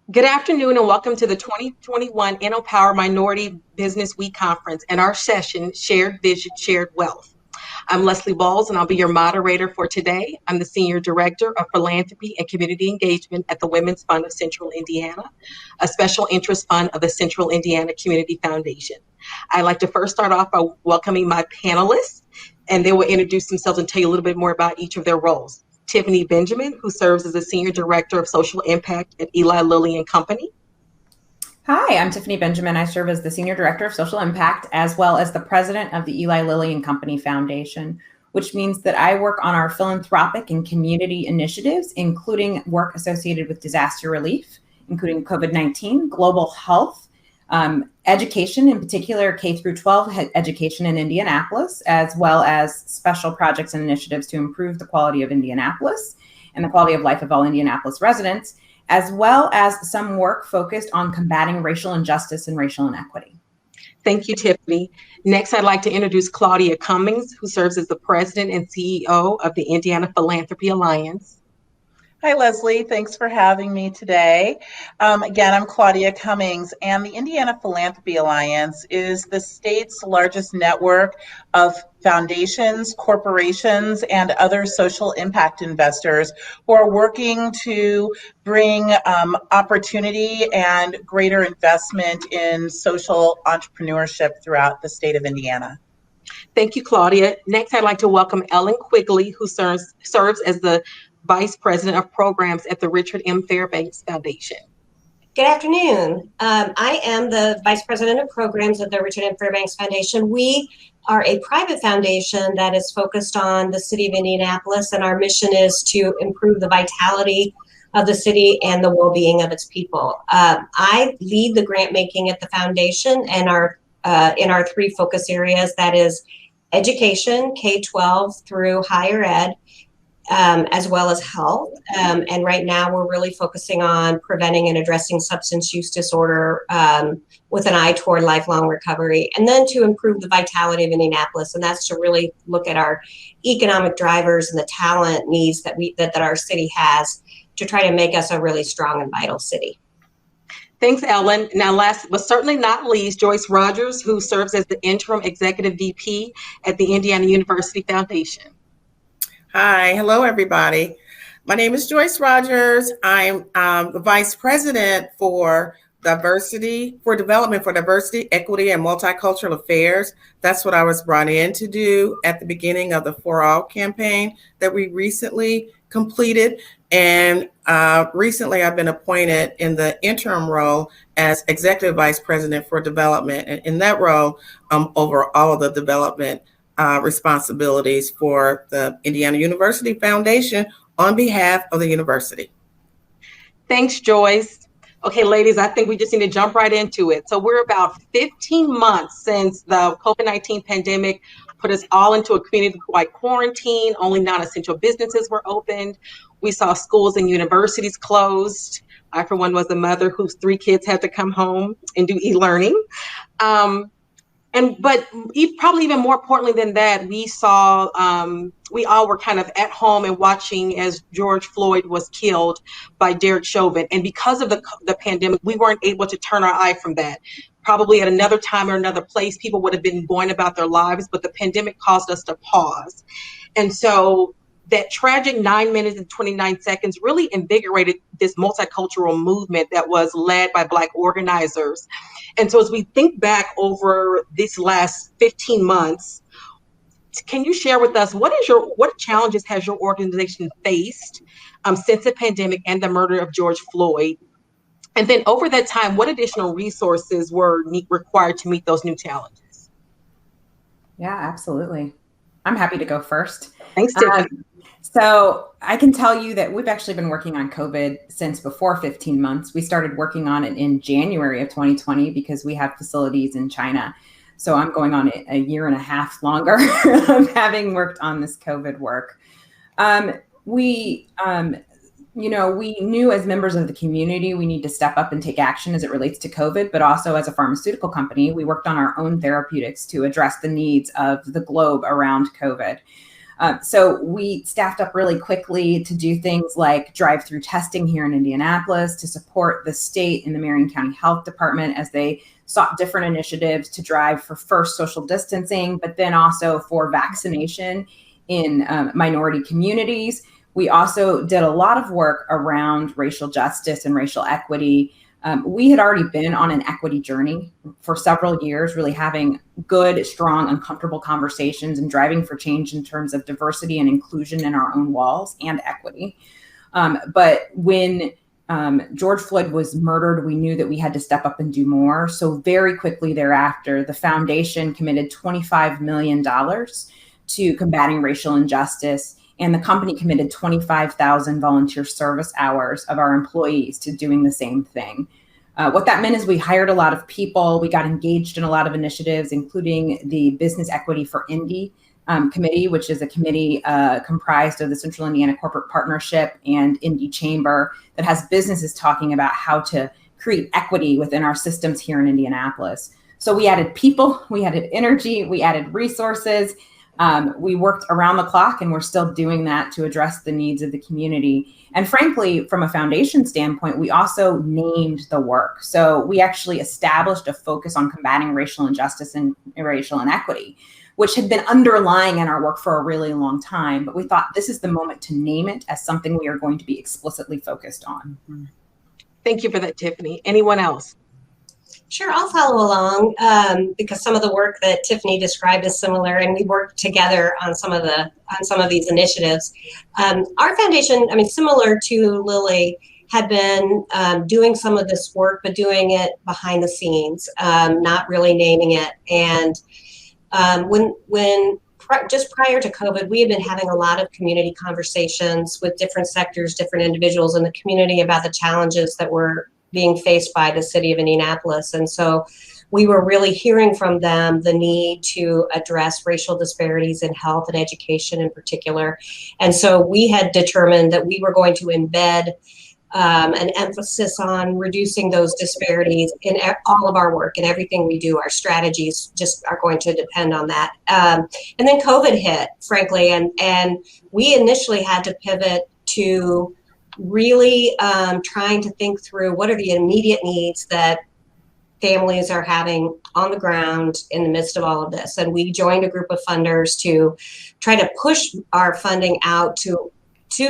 Good afternoon and welcome to the 2021 InnoPower Minority Business Week Conference and our session, Shared Vision, Shared Wealth. I'm Leslie Bowles and I'll be your moderator for today. I'm the Senior Director of Philanthropy and Community Engagement at the Women's Fund of Central Indiana, a special interest fund of the Central Indiana Community Foundation. I'd like to first start off by welcoming my panelists, and they will introduce themselves and tell you a little bit more about each of their roles. Tiffany Benjamin, who serves as the Senior Director of Social Impact at Eli Lilly and Company. Hi, I'm Tiffany Benjamin. I serve as the Senior Director of Social Impact, as well as the President of the Eli Lilly and Company Foundation, which means that I work on our philanthropic and community initiatives, including work associated with disaster relief, including COVID-19, global health, education, in particular K through 12 education in Indianapolis, as well as special projects and initiatives to improve the quality of Indianapolis and the quality of life of all Indianapolis residents, as well as some work focused on combating racial injustice and racial inequity. Thank you, Tiffany. Next, I'd like to introduce Claudia Cummings, who serves as the President and CEO of the Indiana Philanthropy Alliance. Hi, Leslie. Thanks for having me today. Again, I'm Claudia Cummings, and the Indiana Philanthropy Alliance is the state's largest network of foundations, corporations, and other social impact investors who are working to bring opportunity and greater investment in social entrepreneurship throughout the state of Indiana. Thank you, Claudia. Next, I'd like to welcome Ellen Quigley, who serves as the Vice President of Programs at the Richard M. Fairbanks Foundation. Good afternoon. I am the Vice President of Programs at the Richard M. Fairbanks Foundation. We are a private foundation that is focused on the city of Indianapolis, and our mission is to improve the vitality of the city and the well-being of its people. I lead the grant making at the foundation and in our three focus areas, that is education, K-12 through higher ed, as well as health. And right now we're really focusing on preventing and addressing substance use disorder with an eye toward lifelong recovery, and then to improve the vitality of Indianapolis. And that's to really look at our economic drivers and the talent needs that our city has to try to make us a really strong and vital city. Thanks, Ellen. Now, last but certainly not least, Joyce Rogers, who serves as the Interim Executive VP at the Indiana University Foundation. Hi, hello everybody. My name is Joyce Rogers. I'm the Vice President for Diversity, for Development for Diversity, Equity, and Multicultural Affairs. That's what I was brought in to do at the beginning of the For All campaign that we recently completed. And recently I've been appointed in the interim role as Executive Vice President for Development. And in that role, over all of the development responsibilities for the Indiana University Foundation on behalf of the university. Thanks, Joyce. Okay, ladies, I think we just need to jump right into it. So we're about 15 months since the COVID-19 pandemic put us all into a community-wide quarantine. Only non-essential businesses were opened. We saw schools and universities closed. I, for one, was a mother whose 3 kids had to come home and do e-learning. But probably even more importantly than that, we saw, we all were kind of at home and watching as George Floyd was killed by Derek Chauvin. And because of the pandemic, we weren't able to turn our eye from that. Probably at another time or another place, people would have been going about their lives, but the pandemic caused us to pause. And so that tragic 9 minutes and 29 seconds really invigorated this multicultural movement that was led by Black organizers. And so as we think back over this last 15 months, can you share with us what challenges has your organization faced since the pandemic and the murder of George Floyd? And then over that time, what additional resources were required to meet those new challenges? Yeah, absolutely. I'm happy to go first. Thanks, Tiffany. So I can tell you that we've actually been working on COVID since before 15 months. We started working on it in January of 2020 because we have facilities in China. So I'm going on a year and a half longer of having worked on this COVID work. We knew as members of the community, we need to step up and take action as it relates to COVID, but also as a pharmaceutical company, we worked on our own therapeutics to address the needs of the globe around COVID. So we staffed up really quickly to do things like drive-through testing here in Indianapolis, to support the state and the Marion County Health Department as they sought different initiatives to drive for first social distancing, but then also for vaccination in minority communities. We also did a lot of work around racial justice and racial equity. We had already been on an equity journey for several years, really having good, strong, uncomfortable conversations and driving for change in terms of diversity and inclusion in our own walls and equity. But when George Floyd was murdered, we knew that we had to step up and do more. So very quickly thereafter, the foundation committed $25 million to combating racial injustice, and the company committed 25,000 volunteer service hours of our employees to doing the same thing. What that meant is we hired a lot of people. We got engaged in a lot of initiatives, including the Business Equity for Indy committee, which is a committee comprised of the Central Indiana Corporate Partnership and Indy Chamber that has businesses talking about how to create equity within our systems here in Indianapolis. So we added people, we added energy, we added resources. We worked around the clock, and we're still doing that to address the needs of the community. And frankly, from a foundation standpoint, we also named the work. So we actually established a focus on combating racial injustice and racial inequity, which had been underlying in our work for a really long time. But we thought this is the moment to name it as something we are going to be explicitly focused on. Thank you for that, Tiffany. Anyone else? Sure, I'll follow along because some of the work that Tiffany described is similar, and we worked together on some of these initiatives. Our foundation, similar to Lily, had been doing some of this work, but doing it behind the scenes, not really naming it. And just prior to COVID, we had been having a lot of community conversations with different sectors, different individuals in the community about the challenges that were being faced by the city of Indianapolis. And so we were really hearing from them the need to address racial disparities in health and education in particular. And so we had determined that we were going to embed an emphasis on reducing those disparities in all of our work and everything we do. Our strategies just are going to depend on that. And then COVID hit, frankly, and we initially had to pivot to really trying to think through what are the immediate needs that families are having on the ground in the midst of all of this. And we joined a group of funders to try to push our funding out to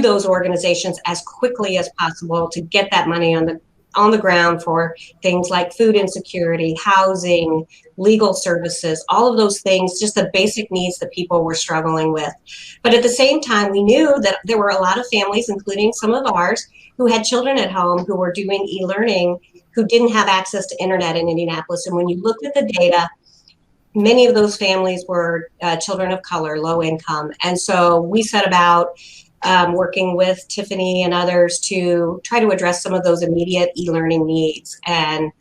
those organizations as quickly as possible to get that money on the ground for things like food insecurity, housing, legal services, all of those things, just the basic needs that people were struggling with. But at the same time, we knew that there were a lot of families, including some of ours, who had children at home who were doing e-learning, who didn't have access to internet in Indianapolis. And when you looked at the data, many of those families were children of color, low income. And so we set about working with Tiffany and others to try to address some of those immediate e-learning needs. And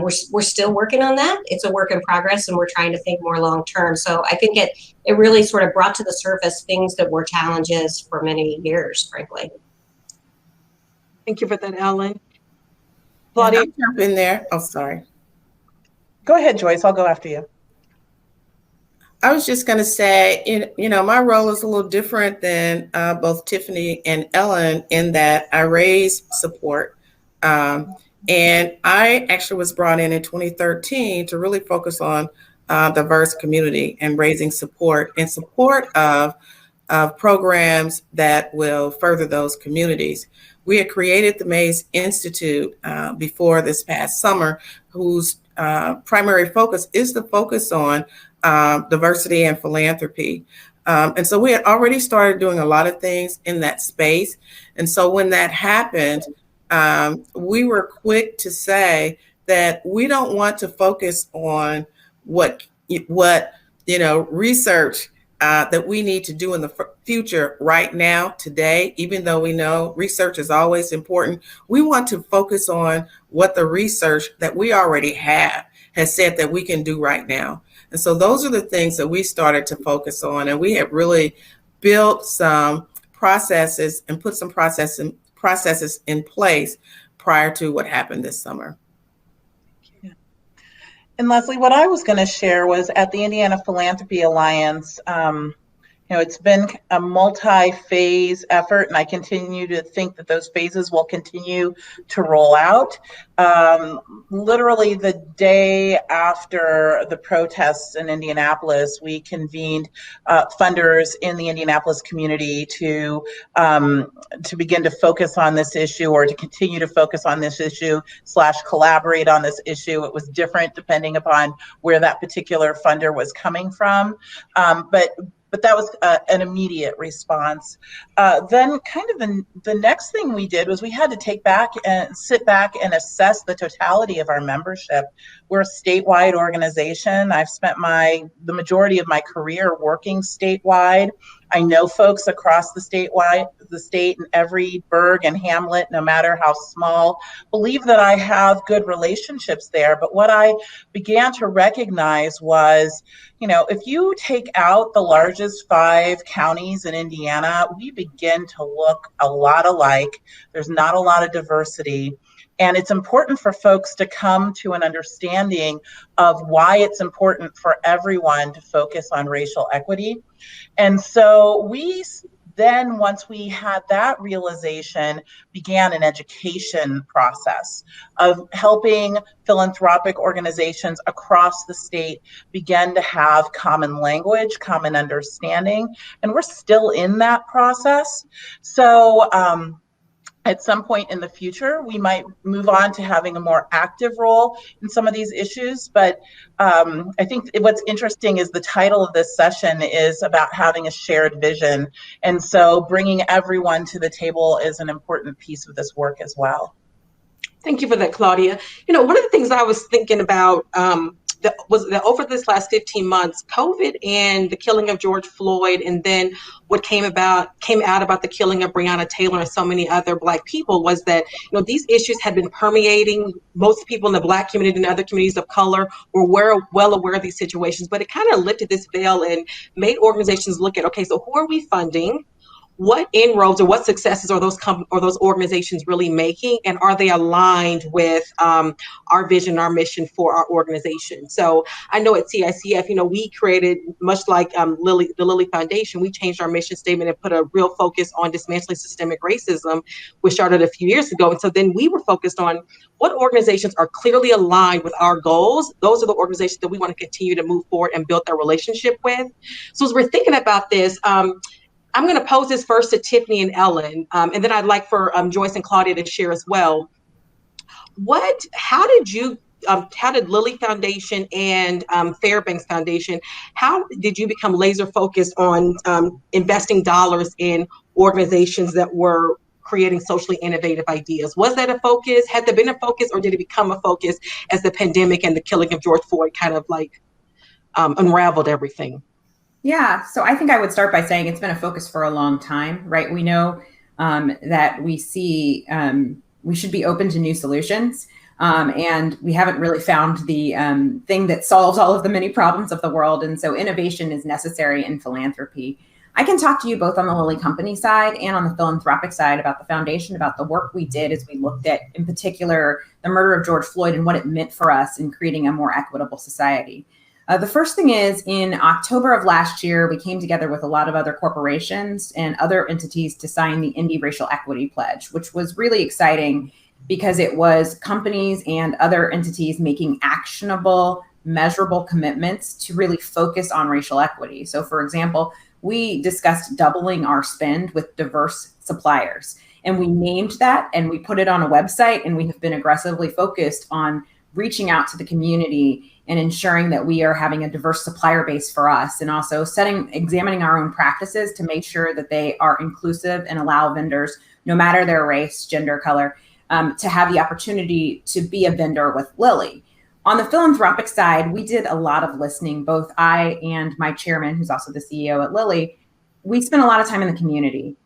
we're still working on that. It's a work in progress, and we're trying to think more long term. So I think it really sort of brought to the surface things that were challenges for many years, frankly. Thank you for that, Ellen. Claudia? I'll jump in there. Oh, sorry. Go ahead, Joyce. I'll go after you. I was just going to say, my role is a little different than both Tiffany and Ellen in that I raise support. And I actually was brought in 2013 to really focus on diverse community and raising support in support of programs that will further those communities. We had created the Mays Institute before this past summer, whose primary focus is to focus on diversity and philanthropy. And so we had already started doing a lot of things in that space. And so when that happened, we were quick to say that we don't want to focus on what research that we need to do in the future right now, today, even though we know research is always important. We want to focus on what the research that we already have has said that we can do right now. And so those are the things that we started to focus on. And we have really built some processes and put some processes in place prior to what happened this summer. And Leslie, what I was going to share was at the Indiana Philanthropy Alliance, It's been a multi-phase effort, and I continue to think that those phases will continue to roll out. Literally the day after the protests in Indianapolis, we convened funders in the Indianapolis community to begin to focus on this issue, or to continue to focus on this issue / collaborate on this issue. It was different depending upon where that particular funder was coming from. But that was an immediate response. Then kind of the next thing we did was we had to sit back and assess the totality of our membership. We're a statewide organization. I've spent the majority of my career working statewide. I know folks across the state in every burg and hamlet, no matter how small, believe that I have good relationships there. But what I began to recognize was, if you take out the largest 5 counties in Indiana, we begin to look a lot alike. There's not a lot of diversity. And it's important for folks to come to an understanding of why it's important for everyone to focus on racial equity. And so once we had that realization, began an education process of helping philanthropic organizations across the state begin to have common language, common understanding, and we're still in that process. So at some point in the future, we might move on to having a more active role in some of these issues. But I think what's interesting is the title of this session is about having a shared vision. And so bringing everyone to the table is an important piece of this work as well. Thank you for that, Claudia. One of the things I was thinking about was that over this last 15 months, COVID and the killing of George Floyd, and then what came out about the killing of Breonna Taylor and so many other Black people, was that these issues had been permeating. Most people in the Black community and other communities of color were well aware of these situations, but it kind of lifted this veil and made organizations look at, okay, so who are we funding? What inroads or what successes are those organizations really making, and are they aligned with our vision, our mission for our organization? So I know at CICF, we created, much like the Lilly Foundation, we changed our mission statement and put a real focus on dismantling systemic racism, which started a few years ago. And so then we were focused on what organizations are clearly aligned with our goals. Those are the organizations that we want to continue to move forward and build our relationship with. So as we're thinking about this, I'm going to pose this first to Tiffany and Ellen, and then I'd like for Joyce and Claudia to share as well. How did Lilly Foundation and Fairbanks Foundation, how did you become laser focused on investing dollars in organizations that were creating socially innovative ideas? Was that a focus? Had there been a focus, or did it become a focus as the pandemic and the killing of George Floyd kind of unraveled everything? Yeah, so I think I would start by saying it's been a focus for a long time, right? We know that we see we should be open to new solutions, and we haven't really found the thing that solves all of the many problems of the world. And so innovation is necessary in philanthropy. I can talk to you both on the Lilly Company side and on the philanthropic side about the foundation, about the work we did as we looked at, in particular, the murder of George Floyd and what it meant for us in creating a more equitable society. The first thing is, in October of last year, we came together with a lot of other corporations and other entities to sign the Indy Racial Equity Pledge, which was really exciting because it was companies and other entities making actionable, measurable commitments to really focus on racial equity. So, for example, we discussed doubling our spend with diverse suppliers, and we named that and we put it on a website, and we have been aggressively focused on reaching out to the community and ensuring that we are having a diverse supplier base for us, and also examining our own practices to make sure that they are inclusive and allow vendors, no matter their race, gender, color, to have the opportunity to be a vendor with Lilly. On the philanthropic side, we did a lot of listening. Both I and my chairman, who's also the CEO at Lilly, we spent a lot of time in the community,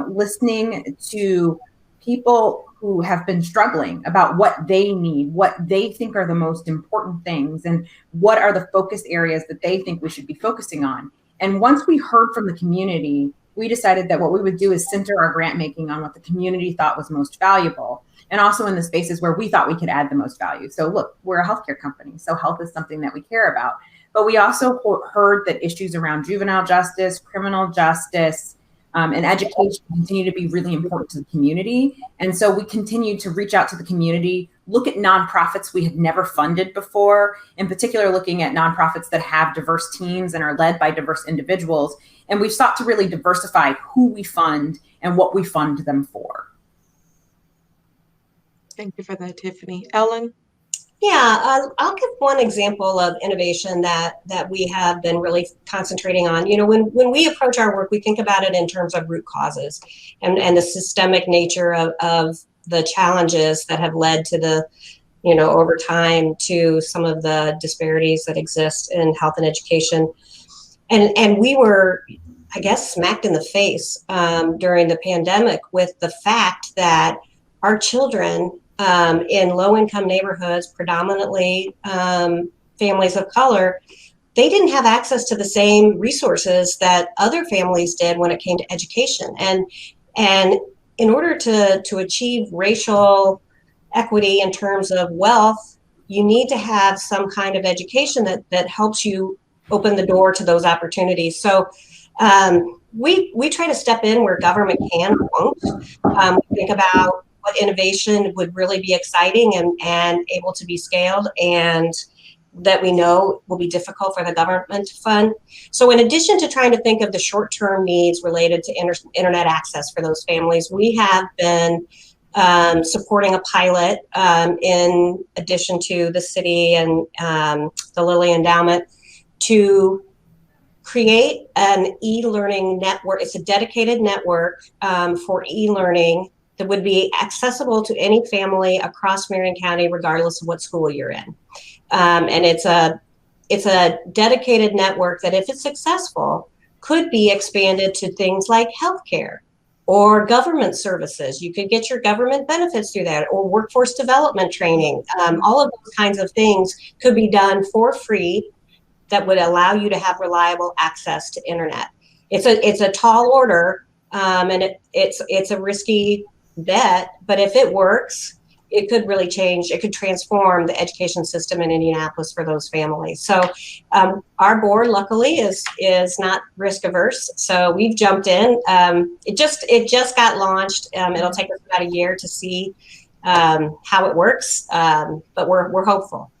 listening to people who have been struggling about what they need, what they think are the most important things, and what are the focus areas that they think we should be focusing on. And once we heard from the community, we decided that what we would do is center our grant making on what the community thought was most valuable, and also in the spaces where we thought we could add the most value. So look, we're a healthcare company, so health is something that we care about. but we also heard that issues around juvenile justice, criminal justice, and education continue to be really important to the community. And so we continue to reach out to the community, look at nonprofits we had never funded before, in particular looking at nonprofits that have diverse teams and are led by diverse individuals. And we've sought to really diversify who we fund and what we fund them for. Thank you for that, Tiffany. Ellen? Yeah, I'll give one example of innovation that we have been really concentrating on. You know, when we approach our work, we think about it in terms of root causes and the systemic nature of the challenges that have led to the, you know, over time to some of the disparities that exist in health and education. And we were, I guess, smacked in the face during the pandemic with the fact that our children in low-income neighborhoods, predominantly families of color, they didn't have access to the same resources that other families did when it came to education. And in order to achieve racial equity in terms of wealth, you need to have some kind of education that helps you open the door to those opportunities. So we try to step in where government can or won't. We think about what innovation would really be exciting and able to be scaled, and that we know will be difficult for the government to fund. So in addition to trying to think of the short-term needs related to internet access for those families, we have been supporting a pilot in addition to the city and the Lilly Endowment to create an e-learning network. It's a dedicated network for e-learning that would be accessible to any family across Marion County, regardless of what school you're in. And it's a dedicated network that, if it's successful, could be expanded to things like healthcare or government services. You could get your government benefits through that, or workforce development training. All of those kinds of things could be done for free that would allow you to have reliable access to internet. It's a tall order, and it's a risky bet, but if it works, it could really change, it could transform the education system in Indianapolis for those families. So our board, luckily, is not risk averse. So we've jumped in. It just got launched. It'll take us about a year to see how it works, but we're hopeful.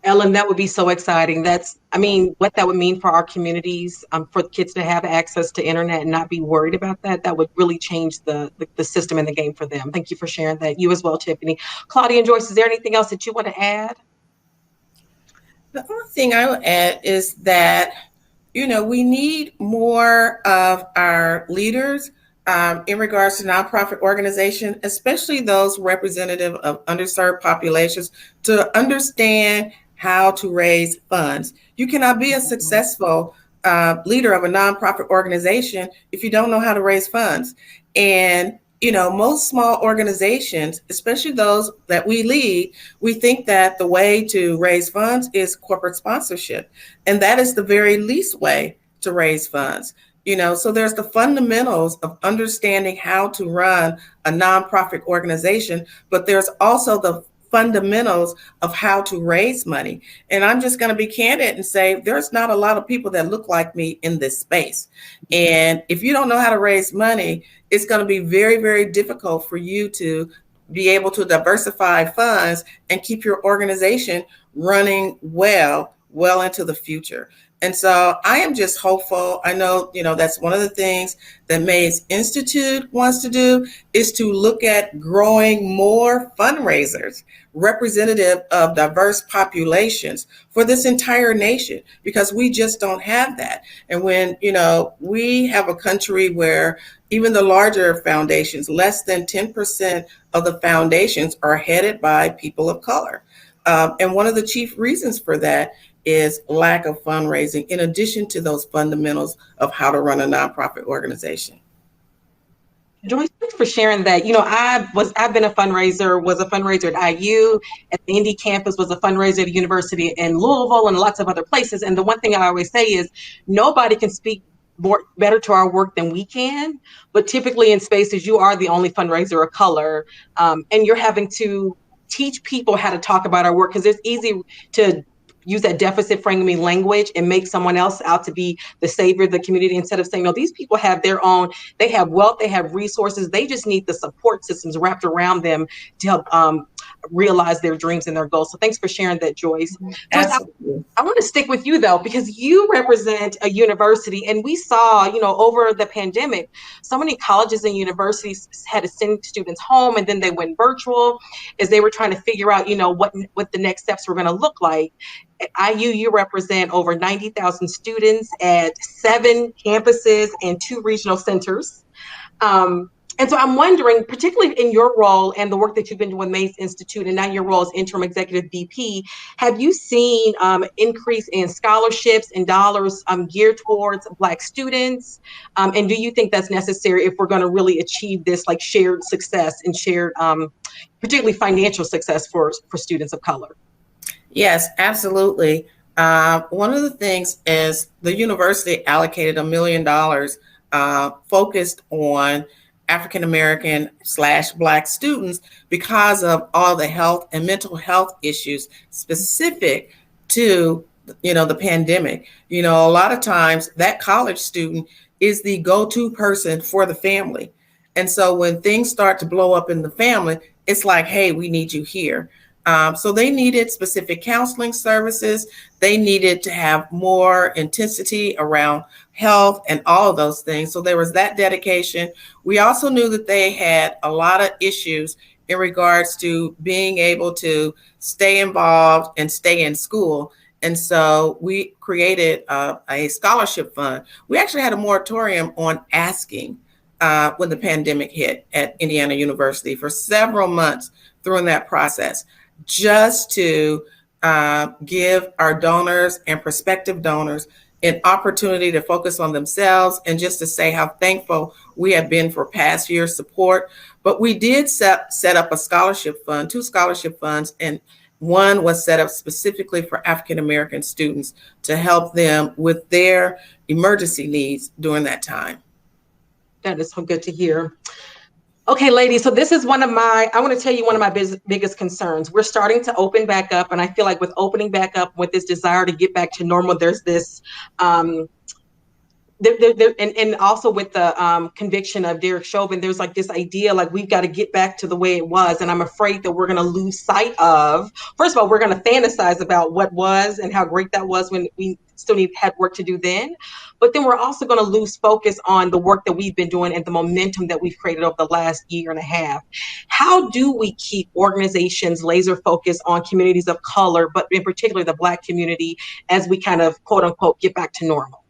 Ellen, that would be so exciting. What that would mean for our communities, for kids to have access to internet and not be worried about that would really change the system and the game for them. Thank you for sharing that. You as well, Tiffany. Claudia and Joyce, is there anything else that you want to add? The only thing I would add is that, we need more of our leaders in regards to nonprofit organizations, especially those representative of underserved populations, to understand how to raise funds. You cannot be a successful leader of a nonprofit organization if you don't know how to raise funds. And, most small organizations, especially those that we lead, we think that the way to raise funds is corporate sponsorship. And that is the very least way to raise funds. So there's the fundamentals of understanding how to run a nonprofit organization, but there's also the fundamentals of how to raise money. And I'm just going to be candid and say there's not a lot of people that look like me in this space. And if you don't know how to raise money, it's going to be very, very difficult for you to be able to diversify funds and keep your organization running well into the future. And so I am just hopeful. I know, that's one of the things that Mays Institute wants to do, is to look at growing more fundraisers representative of diverse populations for this entire nation, because we just don't have that. And when, we have a country where even the larger foundations, less than 10% of the foundations are headed by people of color. And one of the chief reasons for that is lack of fundraising, in addition to those fundamentals of how to run a nonprofit organization. Joyce, thanks for sharing that. I've been a fundraiser, was a fundraiser at IU, at the Indy campus, was a fundraiser at the University in Louisville, and lots of other places. And the one thing I always say is nobody can speak better to our work than we can. But typically in spaces, you are the only fundraiser of color, and you're having to teach people how to talk about our work, because it's easy to use that deficit framing language and make someone else out to be the savior of the community, instead of saying, no, these people have their own, they have wealth, they have resources, they just need the support systems wrapped around them to help realize their dreams and their goals. So thanks for sharing that, Joyce. Absolutely. I want to stick with you though, because you represent a university, and we saw, over the pandemic, so many colleges and universities had to send students home, and then they went virtual as they were trying to figure out, what the next steps were going to look like. At IU, you represent over 90,000 students at 7 campuses and 2 regional centers. And so I'm wondering, particularly in your role and the work that you've been doing with Mays Institute, and now your role as interim executive VP, have you seen increase in scholarships and dollars geared towards Black students? And do you think that's necessary if we're going to really achieve this like shared success and shared, particularly financial success for students of color? Yes, absolutely. One of the things is the university allocated $1 million focused on African-American / Black students because of all the health and mental health issues specific to, the pandemic. A lot of times that college student is the go-to person for the family. And so when things start to blow up in the family, it's like, hey, we need you here. So they needed specific counseling services. They needed to have more intensity around health and all of those things. So there was that dedication. We also knew that they had a lot of issues in regards to being able to stay involved and stay in school. And so we created a scholarship fund. We actually had a moratorium on asking when the pandemic hit at Indiana University for several months during that process, just to give our donors and prospective donors an opportunity to focus on themselves and just to say how thankful we have been for past year's support. But we did set up a scholarship fund, 2 scholarship funds, and one was set up specifically for African-American students to help them with their emergency needs during that time. That is so good to hear. Okay, ladies, so this is I want to tell you one of my biggest concerns. We're starting to open back up, and I feel like with opening back up, with this desire to get back to normal, there's this, and also with the conviction of Derek Chauvin, there's like this idea, like we've got to get back to the way it was. And I'm afraid that we're going to lose sight of, first of all, we're going to fantasize about what was and how great that was when we still had work to do then. But then we're also going to lose focus on the work that we've been doing and the momentum that we've created over the last year and a half. How do we keep organizations laser focused on communities of color, but in particular the Black community, as we kind of quote unquote get back to normal?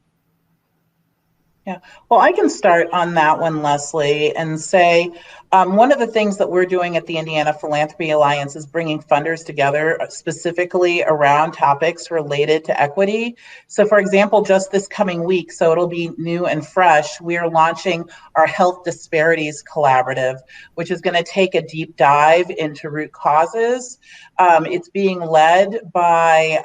Yeah, well, I can start on that one, Leslie, and say one of the things that we're doing at the Indiana Philanthropy Alliance is bringing funders together specifically around topics related to equity. So, for example, just this coming week, so it'll be new and fresh, we are launching our Health Disparities Collaborative, which is going to take a deep dive into root causes. It's being led by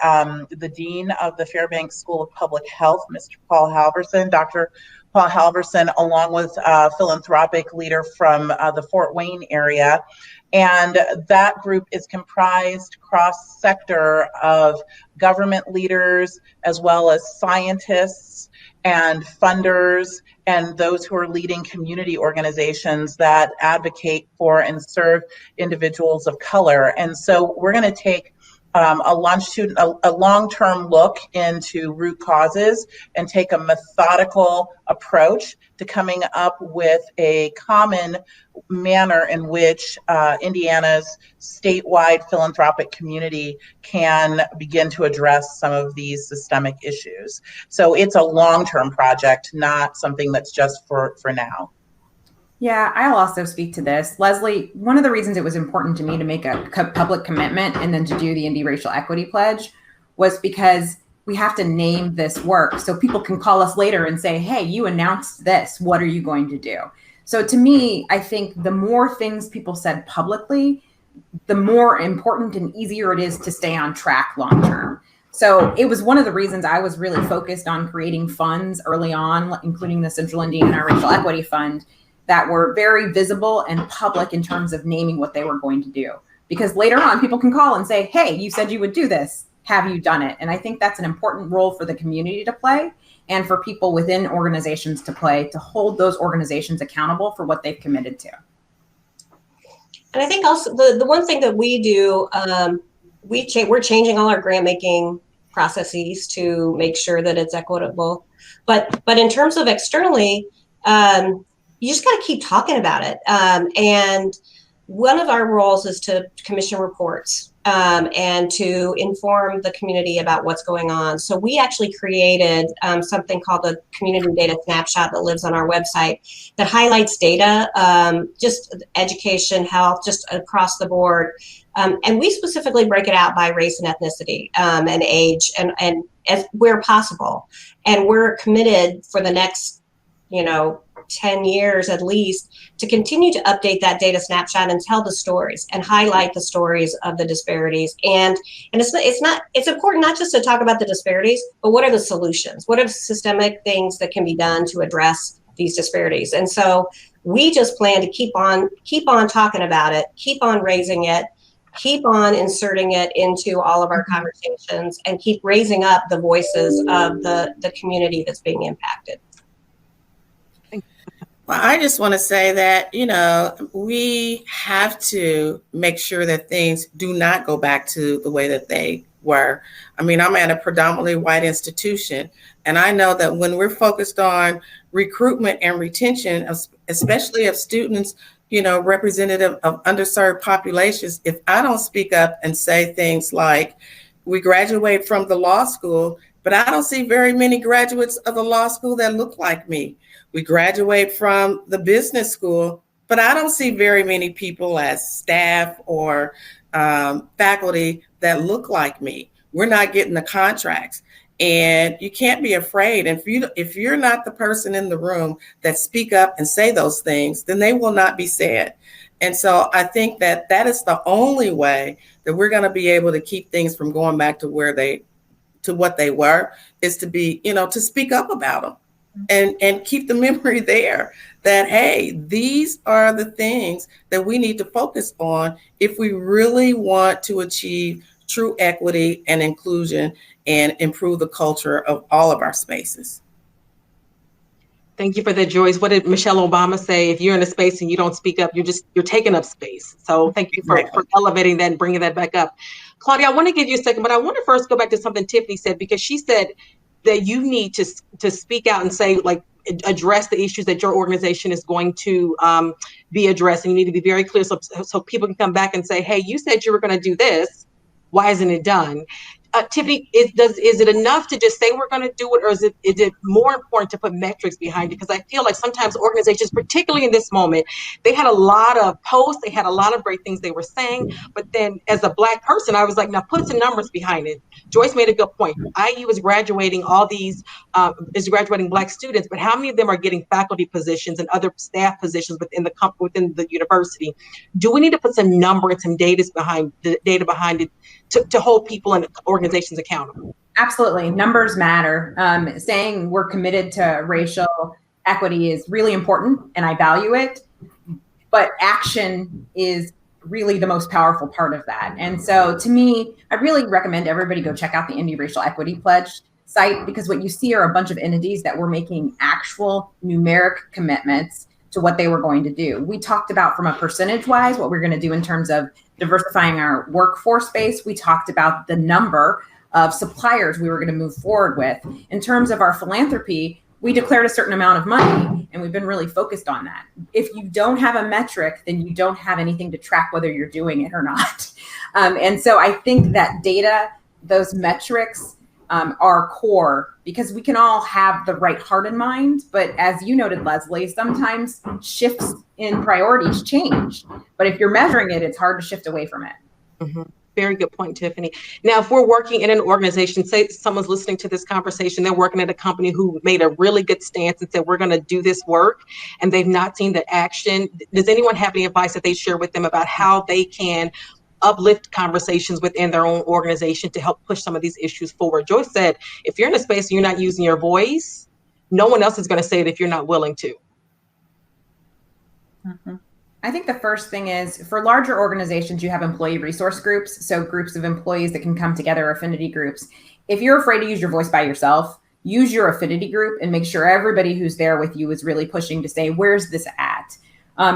the Dean of the Fairbanks School of Public Health, Mr. Paul Halverson, Dr. Paul Halverson, along with a philanthropic leader from the Fort Wayne area. And that group is comprised cross-sector of government leaders, as well as scientists and funders, and those who are leading community organizations that advocate for and serve individuals of color. And so we're going to take a long-term look into root causes and take a methodical approach to coming up with a common manner in which Indiana's statewide philanthropic community can begin to address some of these systemic issues. So it's a long-term project, not something that's just for now. Yeah, I'll also speak to this. Leslie, one of the reasons it was important to me to make a public commitment and then to do the Indy Racial Equity Pledge was because we have to name this work so people can call us later and say, hey, you announced this. What are you going to do? So to me, I think the more things people said publicly, the more important and easier it is to stay on track long term. So it was one of the reasons I was really focused on creating funds early on, including the Central Indiana Racial Equity Fund, that were very visible and public in terms of naming what they were going to do. Because later on, people can call and say, hey, you said you would do this. have you done it? And I think that's an important role for the community to play and for people within organizations to play, to hold those organizations accountable for what they've committed to. And I think also the one thing that we do, we're changing all our grant making processes to make sure that it's equitable. But in terms of externally, you just got to keep talking about it. And one of our roles is to commission reports and to inform the community about what's going on. So we actually created something called the Community Data Snapshot that lives on our website that highlights data, just education, health, just across the board. And we specifically break it out by race and ethnicity and age and as where possible. And we're committed for the next, 10 years at least to continue to update that data snapshot and tell the stories and highlight the stories of the disparities. And it's important not just to talk about the disparities, but what are the solutions? What are the systemic things that can be done to address these disparities? And so we just plan to keep on talking about it, keep on raising it, keep on inserting it into all of our conversations, and keep raising up the voices of the community that's being impacted. Well, I just want to say that, we have to make sure that things do not go back to the way that they were. I mean, I'm at a predominantly white institution, and I know that when we're focused on recruitment and retention, especially of students, representative of underserved populations, if I don't speak up and say things like, we graduate from the law school, but I don't see very many graduates of the law school that look like me. We graduate from the business school, but I don't see very many people as staff or faculty that look like me. We're not getting the contracts, and you can't be afraid. And if you're not the person in the room that speak up and say those things, then they will not be said. And so I think that is the only way that we're going to be able to keep things from going back to what they were, is to be, to speak up about them. And keep the memory there that, hey, these are the things that we need to focus on if we really want to achieve true equity and inclusion and improve the culture of all of our spaces. Thank you for that, Joyce. What did Michelle Obama say? If you're in a space and you don't speak up, you're taking up space. So thank you for elevating that and bringing that back up. Claudia, I want to give you a second, but I want to first go back to something Tiffany said, because she said that you need to speak out and say, address the issues that your organization is going to be addressing. You need to be very clear so people can come back and say, hey, you said you were going to do this. Why isn't it done? Tiffany, is it enough to just say we're going to do it, or is it more important to put metrics behind it? Because I feel like sometimes organizations, particularly in this moment, they had a lot of posts, they had a lot of great things they were saying, but then as a Black person, I was like, now put some numbers behind it. Joyce made a good point. IU is graduating graduating Black students, but how many of them are getting faculty positions and other staff positions within the university? Do we need to put some number and some data behind it to hold people and organizations accountable? Absolutely. Numbers matter. Saying we're committed to racial equity is really important, and I value it, but action is really the most powerful part of that. And so to me, I really recommend everybody go check out the Indy Racial Equity Pledge site, because what you see are a bunch of entities that were making actual numeric commitments to what they were going to do. We talked about, from a percentage wise, what we're going to do in terms of diversifying our workforce base. We talked about the number of suppliers we were going to move forward with. In terms of our philanthropy, we declared a certain amount of money, and we've been really focused on that. If you don't have a metric, then you don't have anything to track whether you're doing it or not. And so I think that data, those metrics, are core, because we can all have the right heart and mind, but as you noted, Leslie, sometimes shifts in priorities change. But if you're measuring it, it's hard to shift away from it. Mm-hmm. Very good point, Tiffany. Now, if we're working in an organization, say someone's listening to this conversation, they're working at a company who made a really good stance and said, we're going to do this work, and they've not seen the action. Does anyone have any advice that they share with them about how they can uplift conversations within their own organization to help push some of these issues forward? Joyce said, if you're in a space and you're not using your voice, no one else is going to say it if you're not willing to. Mm-hmm. I think the first thing is, for larger organizations, you have employee resource groups. So groups of employees that can come together, affinity groups. If you're afraid to use your voice by yourself, use your affinity group and make sure everybody who's there with you is really pushing to say, where's this at?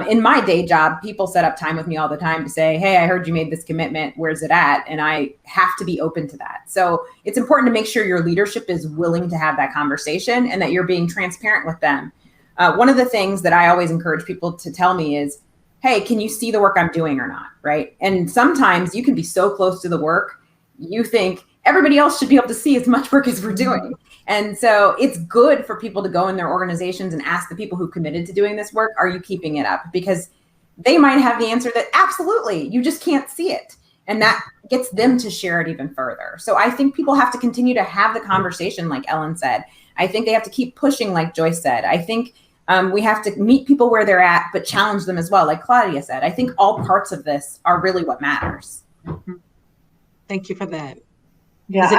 In my day job, people set up time with me all the time to say, hey, I heard you made this commitment. Where's it at? And I have to be open to that. So it's important to make sure your leadership is willing to have that conversation and that you're being transparent with them. One of the things that I always encourage people to tell me is, hey, can you see the work I'm doing or not? Right. And sometimes you can be so close to the work, you think everybody else should be able to see as much work as we're doing. And so it's good for people to go in their organizations and ask the people who committed to doing this work, are you keeping it up? Because they might have the answer that absolutely, you just can't see it. And that gets them to share it even further. So I think people have to continue to have the conversation, like Ellen said. I think they have to keep pushing, like Joyce said. I think we have to meet people where they're at, but challenge them as well, like Claudia said. I think all parts of this are really what matters. Thank you for that. Yeah,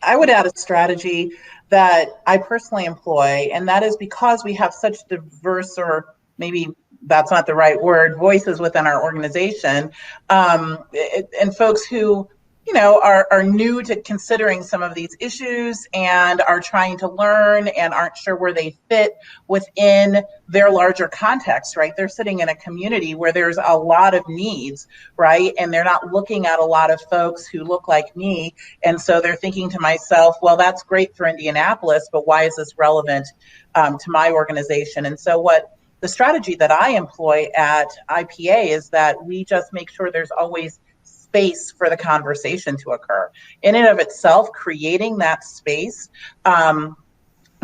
I would add a strategy that I personally employ, and that is because we have such diverse, or maybe that's not the right word, voices within our organization, and folks who, are new to considering some of these issues and are trying to learn and aren't sure where they fit within their larger context, right? They're sitting in a community where there's a lot of needs, right? And they're not looking at a lot of folks who look like me. And so they're thinking to myself, well, that's great for Indianapolis, but why is this relevant to my organization? And so the strategy that I employ at IPA is that we just make sure there's always space for the conversation to occur. In and of itself, creating that space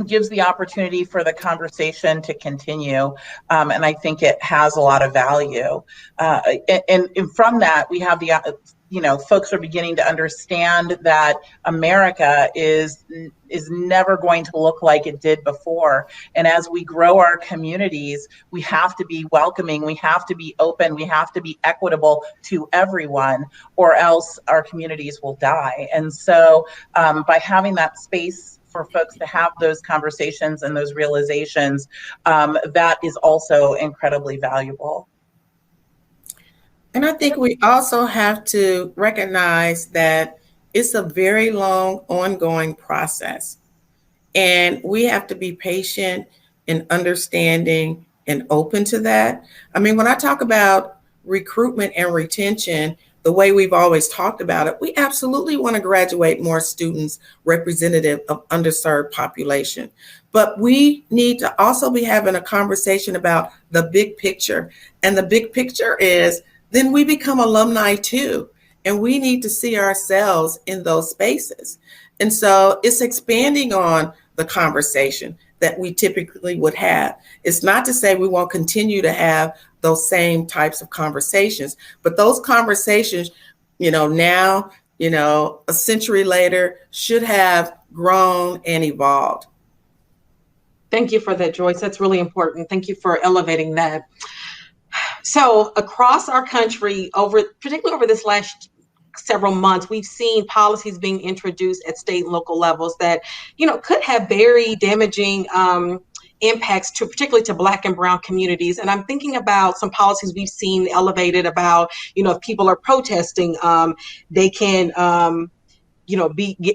gives the opportunity for the conversation to continue. And I think it has a lot of value. And from that, we have folks are beginning to understand that America is never going to look like it did before. And as we grow our communities, we have to be welcoming, we have to be open, we have to be equitable to everyone, or else our communities will die. And so by having that space for folks to have those conversations and those realizations, that is also incredibly valuable. And I think we also have to recognize that it's a very long, ongoing process. And we have to be patient and understanding and open to that. I mean, when I talk about recruitment and retention, the way we've always talked about it, we absolutely want to graduate more students representative of underserved population. But we need to also be having a conversation about the big picture. And the big picture is, then we become alumni too. And we need to see ourselves in those spaces. And so it's expanding on the conversation that we typically would have. It's not to say we won't continue to have those same types of conversations, but those conversations, now, a century later, should have grown and evolved. Thank you for that, Joyce. That's really important. Thank you for elevating that. So across our country, particularly over this last several months, we've seen policies being introduced at state and local levels that, could have very damaging impacts particularly to Black and Brown communities. And I'm thinking about some policies we've seen elevated about, if people are protesting, they can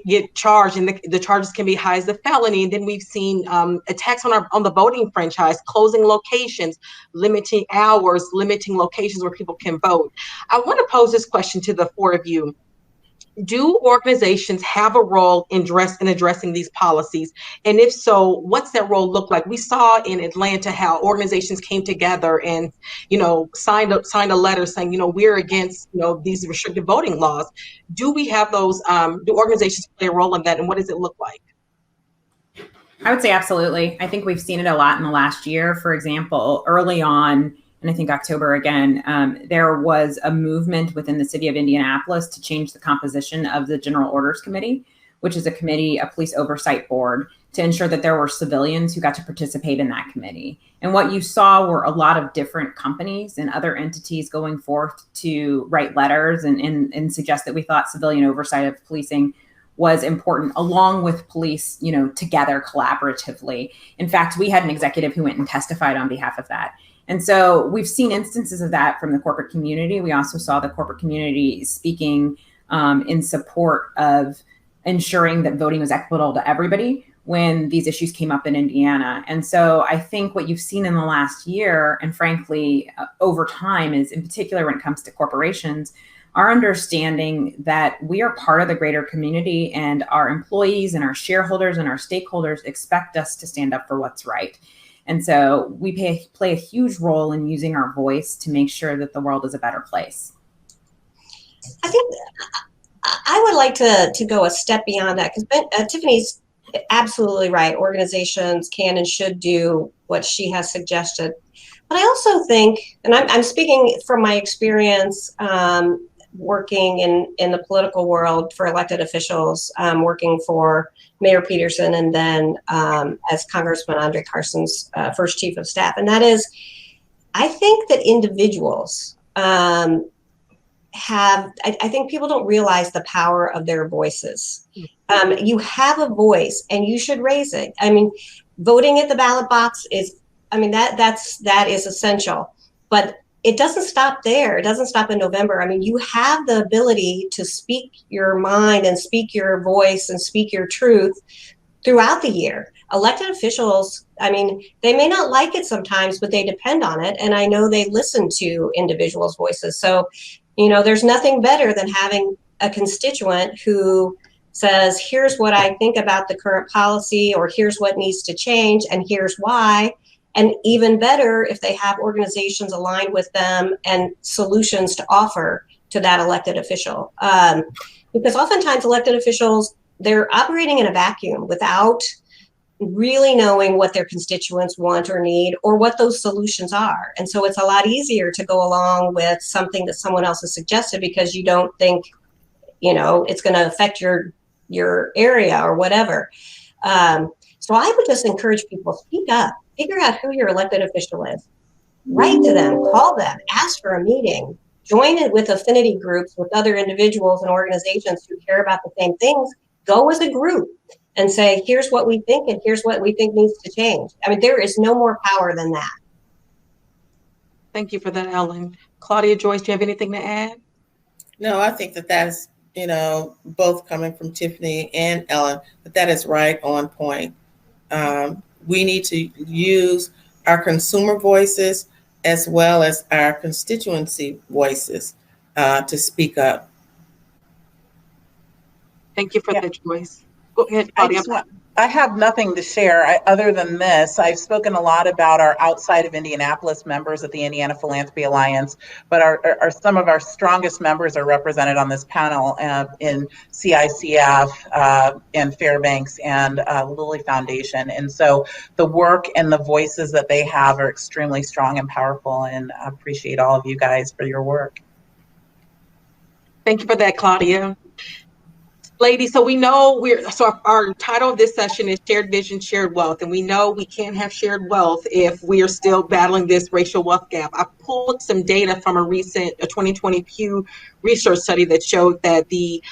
get charged, and the charges can be high as a felony. And then we've seen attacks on the voting franchise, closing locations, limiting hours, limiting locations where people can vote. I want to pose this question to the four of you. Do organizations have a role in addressing these policies? And if so, what's that role look like? We saw in Atlanta how organizations came together and, signed a letter saying, we're against, these restrictive voting laws. Do we have those, do organizations play a role in that? And what does it look like? I would say absolutely. I think we've seen it a lot in the last year. For example, early on, and I think October again, there was a movement within the city of Indianapolis to change the composition of the General Orders Committee, which is a police oversight board, to ensure that there were civilians who got to participate in that committee. And what you saw were a lot of different companies and other entities going forth to write letters and suggest that we thought civilian oversight of policing was important, along with police, together collaboratively. In fact, we had an executive who went and testified on behalf of that. And so we've seen instances of that from the corporate community. We also saw the corporate community speaking in support of ensuring that voting was equitable to everybody when these issues came up in Indiana. And so I think what you've seen in the last year, and frankly, over time, is in particular when it comes to corporations, our understanding that we are part of the greater community, and our employees and our shareholders and our stakeholders expect us to stand up for what's right. And so we play a huge role in using our voice to make sure that the world is a better place. I think I would like to go a step beyond that, because Tiffany's absolutely right. Organizations can and should do what she has suggested. But I also think, and I'm speaking from my experience working in the political world for elected officials, working for Mayor Peterson, and then as Congressman Andre Carson's first chief of staff. And that is, I think that individuals I think people don't realize the power of their voices. You have a voice and you should raise it. I mean, voting at the ballot box is, that is essential, but it doesn't stop there. It doesn't stop in November. I mean, you have the ability to speak your mind and speak your voice and speak your truth throughout the year. Elected officials, I mean, they may not like it sometimes, but they depend on it. And I know they listen to individuals' voices. So, there's nothing better than having a constituent who says, here's what I think about the current policy, or here's what needs to change, and here's why. And even better if they have organizations aligned with them and solutions to offer to that elected official. Because oftentimes elected officials, they're operating in a vacuum without really knowing what their constituents want or need, or what those solutions are. And so it's a lot easier to go along with something that someone else has suggested because you don't think, it's going to affect your area or whatever. So I would just encourage people, speak up, figure out who your elected official is, write to them, call them, ask for a meeting, join it with affinity groups with other individuals and organizations who care about the same things. Go as a group and say, here's what we think, and here's what we think needs to change. I mean, there is no more power than that. Thank you for that, Ellen. Claudia, Joyce, do you have anything to add? No, I think that's, both coming from Tiffany and Ellen, but that is right on point. We need to use our consumer voices as well as our constituency voices to speak up. Thank you for that, Joyce. Go ahead, Claudia. I have nothing to share other than this. I've spoken a lot about our outside of Indianapolis members at the Indiana Philanthropy Alliance, but some of our strongest members are represented on this panel in CICF and Fairbanks and Lilly Foundation. And so the work and the voices that they have are extremely strong and powerful, and I appreciate all of you guys for your work. Thank you for that, Claudia. Ladies, so we know our title of this session is Shared Vision, Shared Wealth, and we know we can't have shared wealth if we are still battling this racial wealth gap. I pulled some data from a recent 2020 Pew Research study that showed that the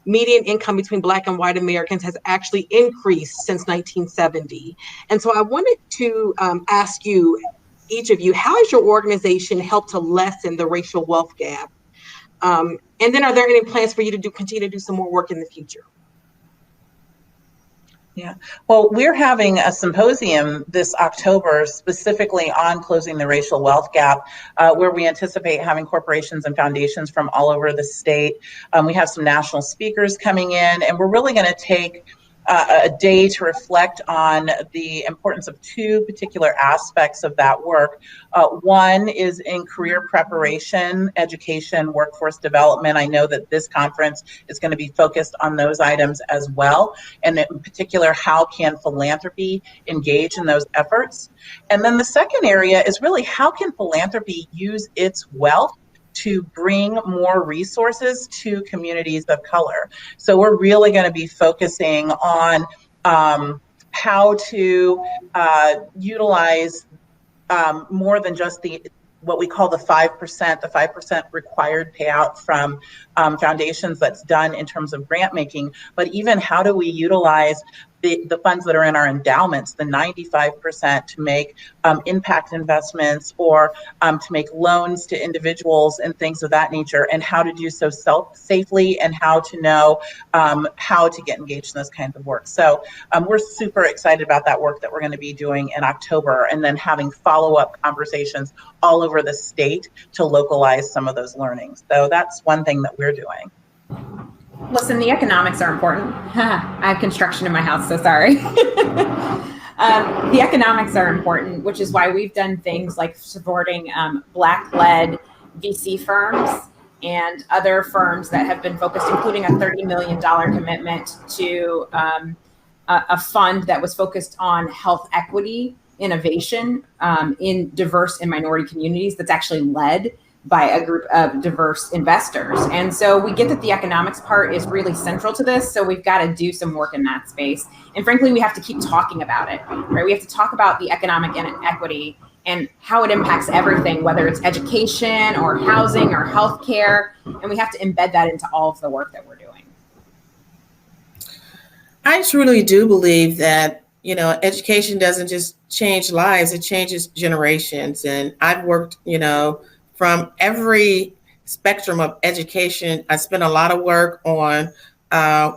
median income between Black and white Americans has actually increased since 1970. And so I wanted to ask you, each of you, how has your organization helped to lessen the racial wealth gap? And then are there any plans for you to continue to do some more work in the future? Yeah, well, we're having a symposium this October specifically on closing the racial wealth gap, where we anticipate having corporations and foundations from all over the state. We have some national speakers coming in, and we're really going to take a day to reflect on the importance of two particular aspects of that work. One is in career preparation, education, workforce development. I know that this conference is going to be focused on those items as well. And in particular, how can philanthropy engage in those efforts? And then the second area is really how can philanthropy use its wealth to bring more resources to communities of color. So we're really going to be focusing on how to utilize more than just what we call the 5% required payout from foundations that's done in terms of grant making, but even how do we utilize the funds that are in our endowments, the 95% to make impact investments or to make loans to individuals and things of that nature, and how to do so safely and how to know how to get engaged in those kinds of work. So we're super excited about that work that we're going to be doing in October, and then having follow-up conversations all over the state to localize some of those learnings. So that's one thing that we're doing. Listen, the economics are important. I have construction in my house, so sorry. The economics are important, which is why we've done things like supporting Black-led VC firms and other firms that have been focused, including a $30 million commitment to a fund that was focused on health equity innovation in diverse and minority communities that's actually led by a group of diverse investors. And so we get that the economics part is really central to this. So we've got to do some work in that space. And frankly, we have to keep talking about it, right? We have to talk about the economic inequity and how it impacts everything, whether it's education or housing or healthcare. And we have to embed that into all of the work that we're doing. I truly do believe that, education doesn't just change lives, it changes generations. And I've worked, from every spectrum of education. I spent a lot of work on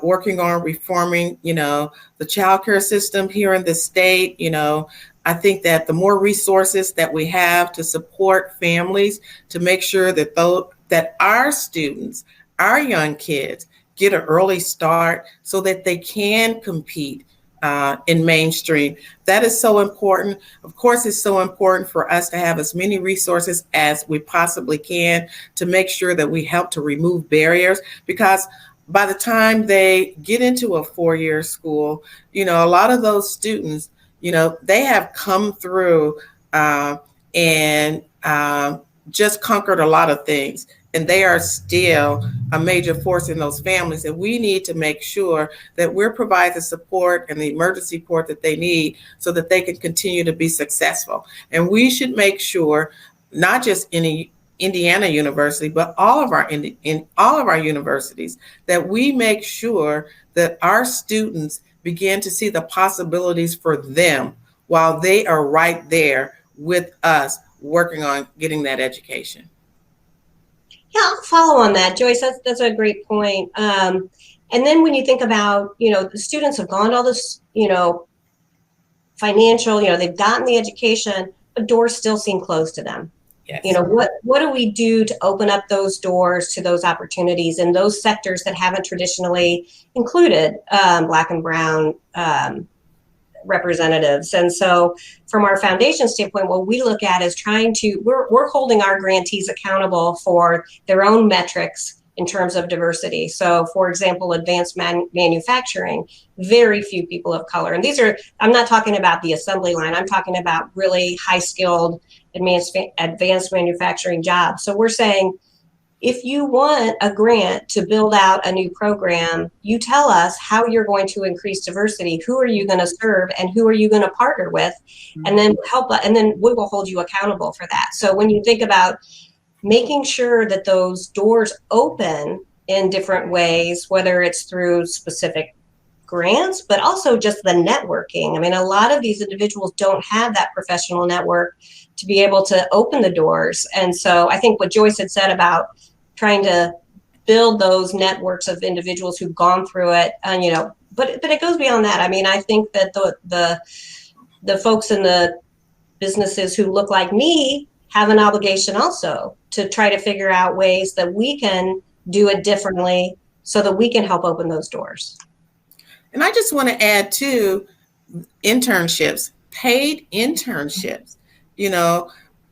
working on reforming, the childcare system here in the state. I think that the more resources that we have to support families, to make sure that that our students, our young kids, get an early start so that they can compete in mainstream. That is so important. Of course, it's so important for us to have as many resources as we possibly can to make sure that we help to remove barriers, because by the time they get into a four-year school, a lot of those students, they have come through and just conquered a lot of things. And they are still a major force in those families. And we need to make sure that we're providing the support and the emergency support that they need so that they can continue to be successful. And we should make sure, not just in Indiana University, but all of our universities, that we make sure that our students begin to see the possibilities for them while they are right there with us working on getting that education. Yeah, I'll follow on that, Joyce. That's a great point. And then when you think about, the students have gone to all this, financial, they've gotten the education, but doors still seem closed to them. Yes. What do we do to open up those doors to those opportunities in those sectors that haven't traditionally included Black and Brown representatives? And so from our foundation standpoint, what we look at is we're holding our grantees accountable for their own metrics in terms of diversity. So for example, advanced manufacturing, very few people of color. And I'm not talking about the assembly line, I'm talking about really high skilled advanced manufacturing jobs. So we're saying, if you want a grant to build out a new program, you tell us how you're going to increase diversity, who are you going to serve, and who are you going to partner with, and then and then we will hold you accountable for that. So when you think about making sure that those doors open in different ways, whether it's through specific grants, but also just the networking. I mean, a lot of these individuals don't have that professional network to be able to open the doors. And so I think what Joyce had said about trying to build those networks of individuals who've gone through it, and but it goes beyond that. I mean, I think that the folks in the businesses who look like me have an obligation also to try to figure out ways that we can do it differently so that we can help open those doors. And I just want to add too, internships, paid internships,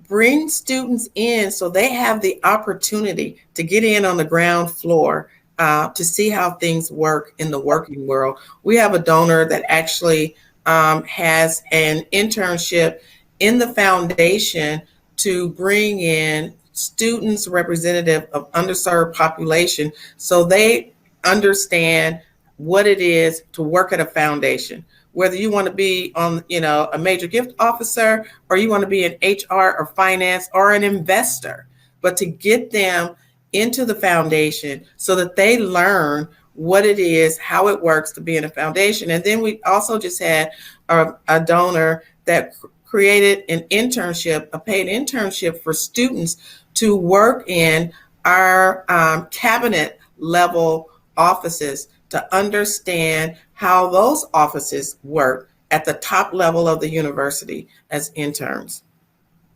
bring students in so they have the opportunity to get in on the ground floor to see how things work in the working world. We have a donor that actually has an internship in the foundation to bring in students representative of underserved population so they understand what it is to work at a foundation, whether you want to be on, a major gift officer, or you want to be in HR or finance or an investor, but to get them into the foundation so that they learn what it is, how it works to be in a foundation. And then we also just had a donor that created an internship, a paid internship for students to work in our cabinet level offices to understand how those offices work at the top level of the university as interns.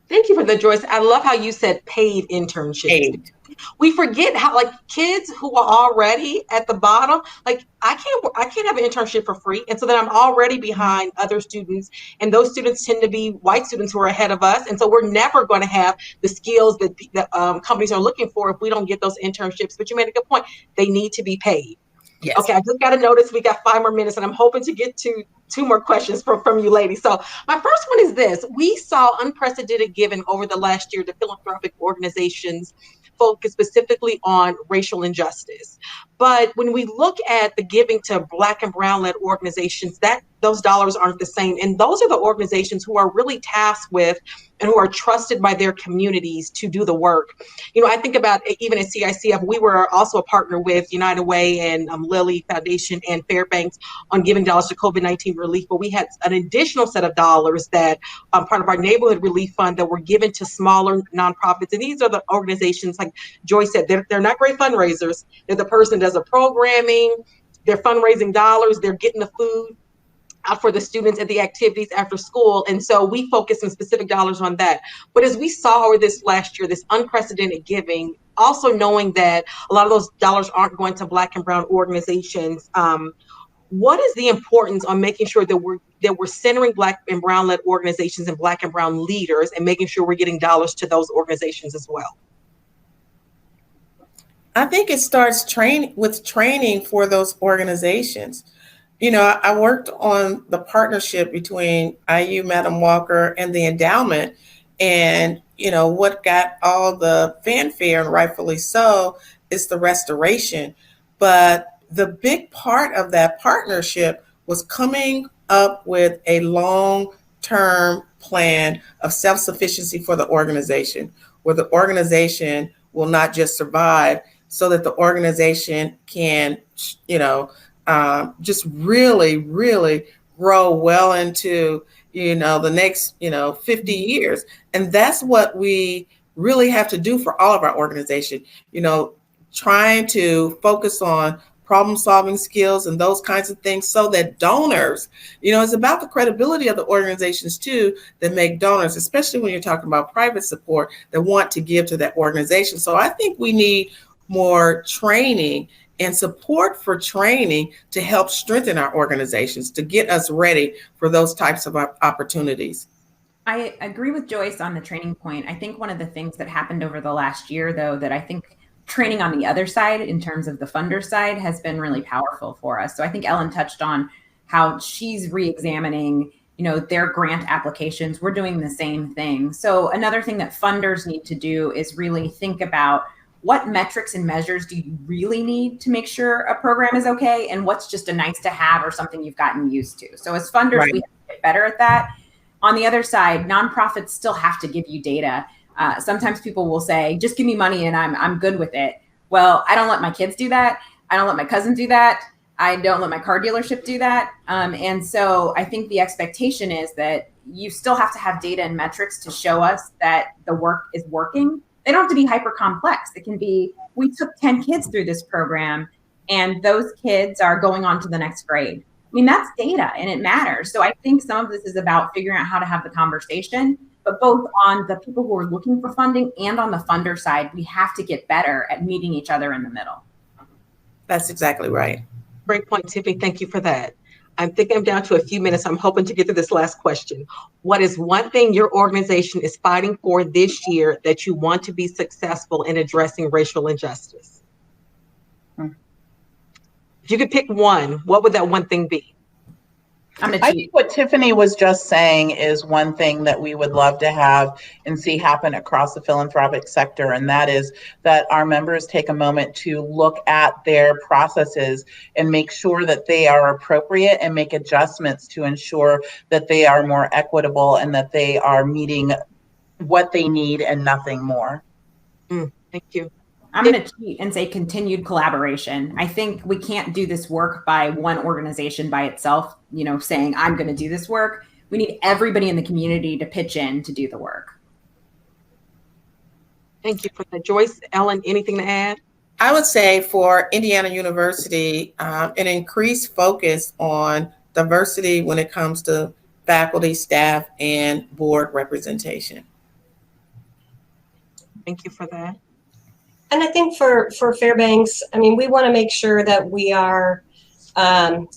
Thank you for that, Joyce. I love how you said paid internships. Paid. We forget how, like, kids who are already at the bottom, like, I can't have an internship for free, and so then I'm already behind other students, and those students tend to be white students who are ahead of us, and so we're never going to have the skills that companies are looking for if we don't get those internships. But you made a good point; they need to be paid. Yes. Okay, I just got to notice we got 5 more minutes, and I'm hoping to get to 2 more questions from you ladies. So my first one is this: we saw unprecedented giving over the last year to philanthropic organizations focus specifically on racial injustice. But when we look at the giving to Black and Brown-led organizations, that those dollars aren't the same. And those are the organizations who are really tasked with and who are trusted by their communities to do the work. You know, I think about even at CICF, we were also a partner with United Way and Lilly Foundation and Fairbanks on giving dollars to COVID-19 relief. But we had an additional set of dollars that part of our neighborhood relief fund that were given to smaller nonprofits. And these are the organizations, like Joyce said, they're not great fundraisers. They're the person that does the programming, they're fundraising dollars, they're getting the food out for the students at the activities after school. And so we focus on specific dollars on that. But as we saw over this last year, this unprecedented giving, also knowing that a lot of those dollars aren't going to Black and Brown organizations, what is the importance on making sure that we're centering Black and Brown-led organizations and Black and Brown leaders and making sure we're getting dollars to those organizations as well? I think it starts training for those organizations. You know, I worked on the partnership between IU Madam Walker and the endowment, and, you know, what got all the fanfare, and rightfully so, is the restoration. But the big part of that partnership was coming up with a long-term plan of self-sufficiency for the organization, where the organization will not just survive, so that the organization can, you know, just really, really grow well into, you know, the next, 50 years. And that's what we really have to do for all of our organization, trying to focus on problem solving skills and those kinds of things, so that donors, it's about the credibility of the organizations too that make donors, especially when you're talking about private support that want to give to that organization. So I think we need more training and support for training to help strengthen our organizations, to get us ready for those types of opportunities. I agree with Joyce on the training point. I think one of the things that happened over the last year, though, that I think training on the other side, in terms of the funder side, has been really powerful for us. So I think Ellen touched on how she's re-examining, their grant applications. We're doing the same thing. So another thing that funders need to do is really think about what metrics and measures do you really need to make sure a program is okay, and what's just a nice to have or something you've gotten used to. So as funders, right, we have to get better at that. On the other side, nonprofits still have to give you data. Sometimes people will say, just give me money and I'm good with it. Well, I don't let my kids do that. I don't let my cousin do that. I don't let my car dealership do that. And so I think the expectation is that you still have to have data and metrics to show us that the work is working. They don't have to be hyper complex. It can be, we took 10 kids through this program and those kids are going on to the next grade. I mean, that's data and it matters. So I think some of this is about figuring out how to have the conversation, but both on the people who are looking for funding and on the funder side, we have to get better at meeting each other in the middle. That's exactly right. Great point, Tiffany. Thank you for that. I think I'm down to a few minutes. I'm hoping to get to this last question. What is one thing your organization is fighting for this year that you want to be successful in addressing racial injustice? If you could pick one, what would that one thing be? I think what Tiffany was just saying is one thing that we would love to have and see happen across the philanthropic sector, and that is that our members take a moment to look at their processes and make sure that they are appropriate and make adjustments to ensure that they are more equitable and that they are meeting what they need and nothing more. Thank you. I'm going to cheat and say continued collaboration. I think we can't do this work by one organization by itself, saying, I'm going to do this work. We need everybody in the community to pitch in to do the work. Thank you for that. Joyce, Ellen, anything to add? I would say for Indiana University, an increased focus on diversity when it comes to faculty, staff, and board representation. Thank you for that. And I think for Fairbanks, we want to make sure that we are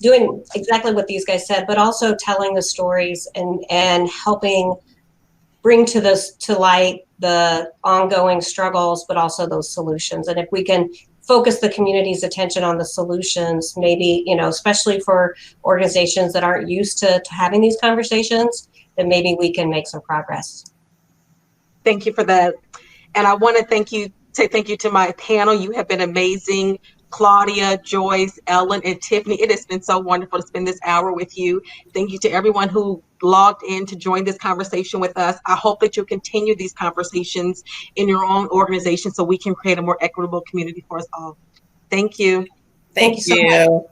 doing exactly what these guys said, but also telling the stories and helping bring to light the ongoing struggles, but also those solutions. And if we can focus the community's attention on the solutions, maybe, especially for organizations that aren't used to having these conversations, then maybe we can make some progress. Thank you for that. And I want to say thank you to my panel. You have been amazing. Claudia, Joyce, Ellen, and Tiffany. It has been so wonderful to spend this hour with you. Thank you to everyone who logged in to join this conversation with us. I hope that you'll continue these conversations in your own organization so we can create a more equitable community for us all. Thank you. Thank you so much.